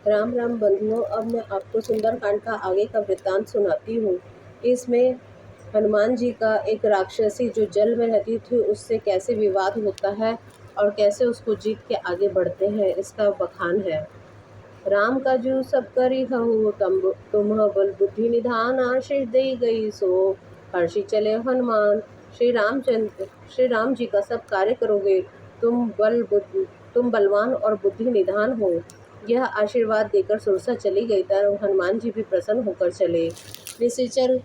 राम राम बंधुओं, अब मैं आपको सुंदरकांड का आगे का वृत्तांत सुनाती हूँ। इसमें हनुमान जी का एक राक्षसी जो जल में रहती थी उससे कैसे विवाद होता है और कैसे उसको जीत के आगे बढ़ते हैं, इसका बखान है। राम का जो सब करी हहु तुम बल बुद्धि निधान, आशीष दे गई सो हर्षि चले हनुमान। श्री राम जी का सब कार्य करोगे, तुम बलवान और बुद्धि निधान हो। यह आशीर्वाद देकर सुरसा चली गई तब हनुमान जी भी प्रसन्न होकर चले। निशिचर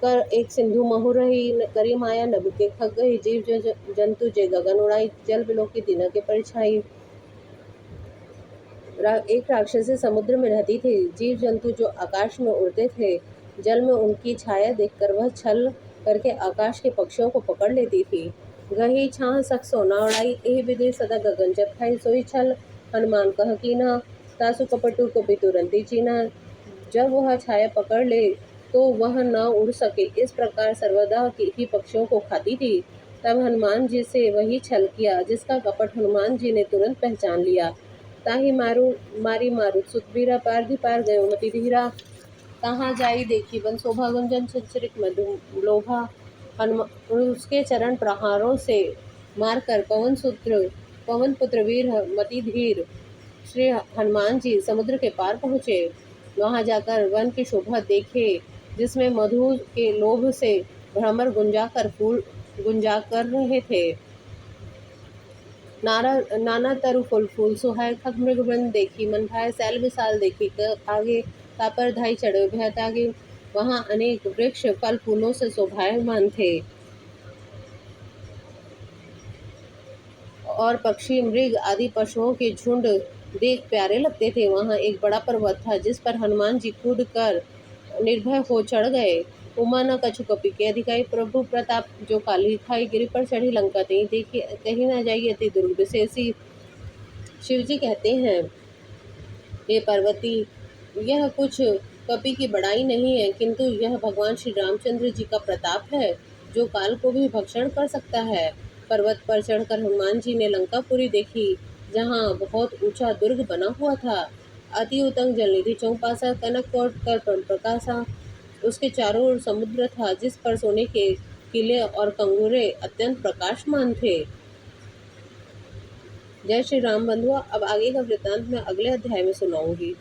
कर एक सिंधु महु रही, करी माया नभ के खग गई। जीव जंतु जे गगन उड़ाई, जल बिलो की दिन के परिछाई। एक राक्षसी समुद्र में रहती थी। जीव जंतु जो आकाश में उड़ते थे, जल में उनकी छाया देखकर वह छल करके आकाश के पक्षियों को पकड़ लेती थी। गही छाह सक सोना उड़ाई, एहि विधि सदा गगन जब खाई। सोई छल हनुमान कह कीना, तासु कपटु को भी तुरंती चीना। जब वह छाया पकड़ ले तो वह न उड़ सके, इस प्रकार सर्वदा ही पक्षियों को खाती थी। तब हनुमान जी से वही छल किया जिसका कपट हनुमान जी ने तुरंत पहचान लिया। ताहि मारी मारुत सुतबीरा, पारधी पार गयो मति धीरा। कहाँ जाई देखी बन शोभा, गुंजन चंचरित मधु लोभा। उसके चरण प्रहारों से मारकर पवन पुत्र वीर मति धीर श्री हनुमान जी समुद्र के पार पहुँचे। वहां जाकर वन की शोभा देखे, जिसमें मधु के लोभ से भ्रमर गुंजा कर रहे थे। नाना तरु फूल सुहाय, खग मृग वृंद देखी मन भाए। सैल विशाल देखी आगे, तापर धाई चढ़े भय तागे। वहां अनेक वृक्ष फल फूलों से शोभायमान थे और पक्षी मृग आदि पशुओं के झुंड देख प्यारे लगते थे। वहां एक बड़ा पर्वत था जिस पर हनुमान जी कूद कर निर्भय हो चढ़ गए। उमा न कछु कपि के अधिकाई, प्रभु प्रताप जो काली खाई। गिरि पर चढ़ी लंका तई देखी, कहीं न जाई अति दुर्ग विशेषी। शिव जी कहते हैं, हे पार्वती, यह कुछ कपि की बड़ाई नहीं है, किंतु यह भगवान श्री रामचंद्र जी का प्रताप है जो काल को भी भक्षण कर सकता है। पर्वत पर चढ़कर हनुमान जी ने लंकापुरी देखी, जहाँ बहुत ऊंचा दुर्ग बना हुआ था। अति उत्तम जलनिधि चौपासा, कनक कोट कर प्रकाशा। उसके चारों ओर समुद्र था जिस पर सोने के किले और कंगूरे अत्यंत प्रकाशमान थे। जय श्री राम बंधुआ। अब आगे का वृत्तांत मैं अगले अध्याय में सुनाऊंगी।